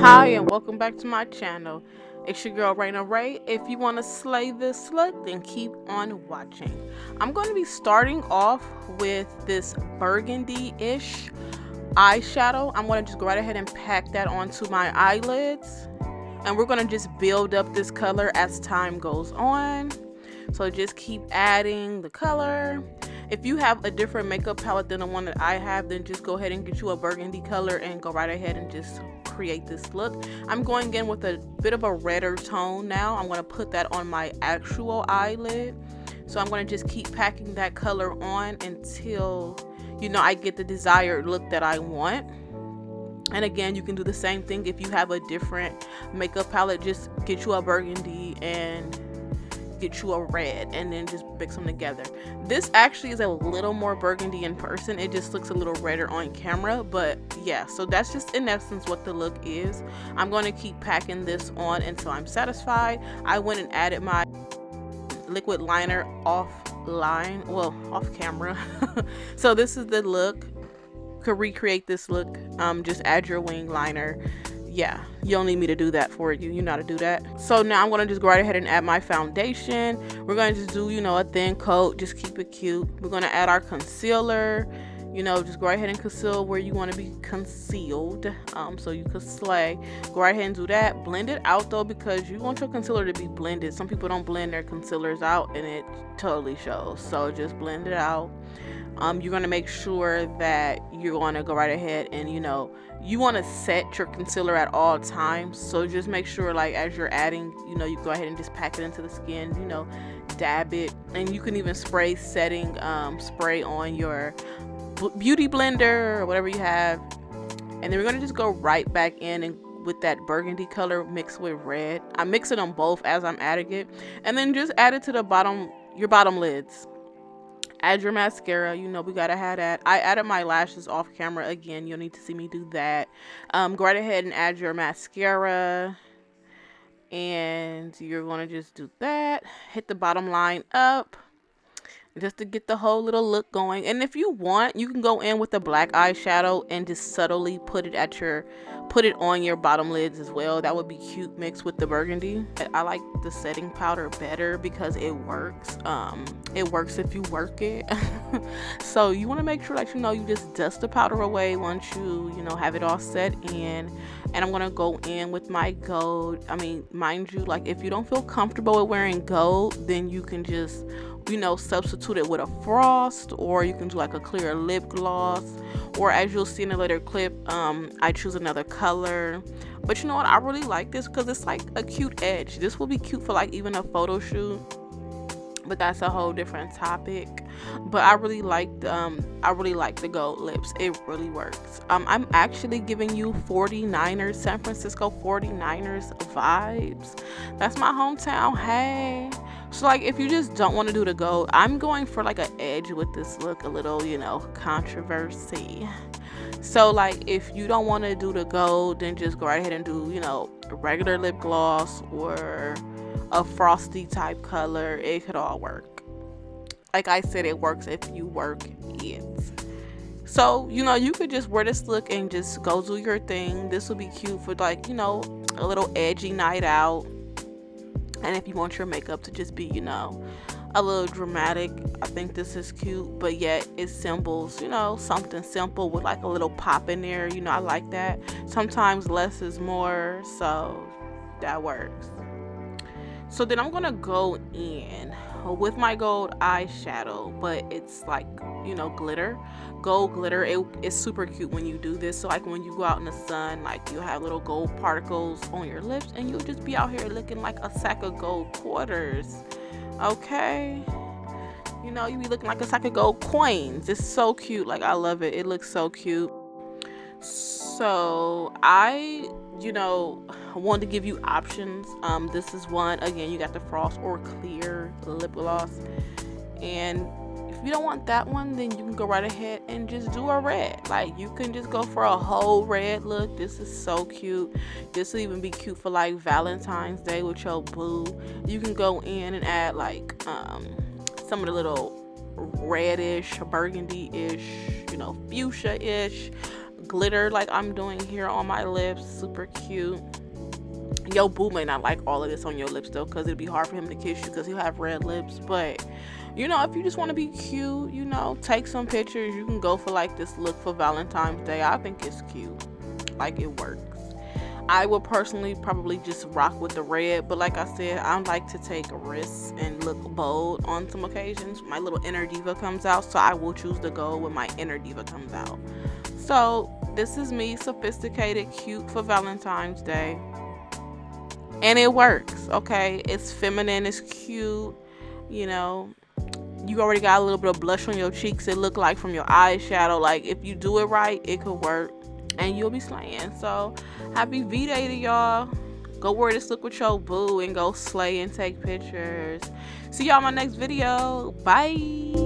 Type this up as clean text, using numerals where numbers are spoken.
Hi and welcome back to my channel. It's your girl Raina Ray. If you want to slay this look, then keep on watching. I'm going to be starting off with this burgundy-ish eyeshadow. I'm going to just go right ahead and pack that onto my eyelids. And we're going to just build up this color as time goes on. So just keep adding the color. If you have a different makeup palette than the one that I have, then just go ahead and get you a burgundy color and go right ahead and just create this look. I'm going in with a bit of a redder tone now. I'm going to put that on my actual eyelid. So I'm going to just keep packing that color on until, you know, I get the desired look that I want. And again, you can do the same thing if you have a different makeup palette. Just get you a burgundy and get you a red and then just mix them together. This actually is a little more burgundy in person. It just looks a little redder on camera, but yeah, so that's just in essence what the look is. I'm going to keep packing this on until I'm satisfied. I went and added my liquid liner off camera. So this is the look. To recreate this look, just add your wing liner. Yeah, you don't need me to do that for you. You know how to do that. So now I'm going to just go right ahead and add my foundation. We're going to just do, you know, a thin coat. Just keep it cute. We're going to add our concealer. You know, just go right ahead and conceal where you want to be concealed, so you could slay. Go right ahead and do that. Blend it out though, because you want your concealer to be blended. Some people don't blend their concealers out and it totally shows. So just blend it out. You're going to make sure that you're going to go right ahead and, you know, you want to set your concealer at all times. So just make sure, like, as you're adding, you know, you go ahead and just pack it into the skin, you know, dab it. And you can even spray setting spray on your beauty blender or whatever you have. And then we're going to just go right back in and with that burgundy color mixed with red. I'm mixing them both as I'm adding it. And then just add it to the bottom, your bottom lids. Add your mascara. You know, we gotta have that. I added my lashes off camera. Again, you'll need to see me do that. Go right ahead and add your mascara, and you're gonna just do that. Hit the bottom line up just to get the whole little look going. And if you want, you can go in with a black eyeshadow and just subtly put it on your bottom lids as well. That would be cute mixed with the burgundy. I like the setting powder better because it works. It works if you work it. So you want to make sure that, you know, you just dust the powder away once you know, have it all set in. And I'm gonna go in with my gold. I mean, mind you, like, if you don't feel comfortable with wearing gold, then you can just, you know, substitute it with a frost, or you can do like a clear lip gloss, or as you'll see in a later clip, I choose another color. But you know what, I really like this because it's like a cute edge. This will be cute for like even a photo shoot, but that's a whole different topic. But I really like the gold lips. It really works. I'm actually giving you 49ers, San Francisco 49ers vibes. That's my hometown. Hey. So like, if you just don't want to do the gold, I'm going for like an edge with this look, a little, you know, controversy. So like, if you don't want to do the gold, then just go right ahead and do, you know, a regular lip gloss or a frosty type color. It could all work. Like I said, it works if you work it. So, you know, you could just wear this look and just go do your thing. This will be cute for, like, you know, a little edgy night out. And if you want your makeup to just be, you know, a little dramatic, I think this is cute. But yet it symbols, you know, something simple with like a little pop in there. You know, I like that. Sometimes less is more, so that works. So then I'm gonna go in with my gold eyeshadow, but it's like, you know, glitter, gold glitter. It's super cute when you do this. So like, when you go out in the sun, like, you have little gold particles on your lips, and you'll just be out here looking like a sack of gold quarters. Okay, you know, you be looking like a sack of gold coins. It's so cute. Like, I love it. It looks so cute. So I, you know, wanted to give you options. This is one. Again, you got the frost or clear lip gloss. And if you don't want that one, then you can go right ahead and just do a red. Like, you can just go for a whole red look. This is so cute. This will even be cute for like Valentine's Day with your boo. You can go in and add like some of the little reddish, burgundy-ish, you know, fuchsia-ish glitter like I'm doing here on my lips. Super cute. Yo boo may not like all of this on your lips though, because it'd be hard for him to kiss you because he'll have red lips. But you know, if you just want to be cute, you know, take some pictures, you can go for like this look for Valentine's Day. I think it's cute, like it works. I would personally probably just rock with the red, but like I said, I like to take risks and look bold on some occasions. My little inner diva comes out, so I will choose to go when my inner diva comes out. So this is me, sophisticated, cute for Valentine's Day. And it works, okay? It's feminine, it's cute, you know. You already got a little bit of blush on your cheeks, it look like, from your eyeshadow. Like, if you do it right, it could work. And you'll be slaying. So, happy V-Day to y'all. Go wear this look with your boo and go slay and take pictures. See y'all in my next video. Bye.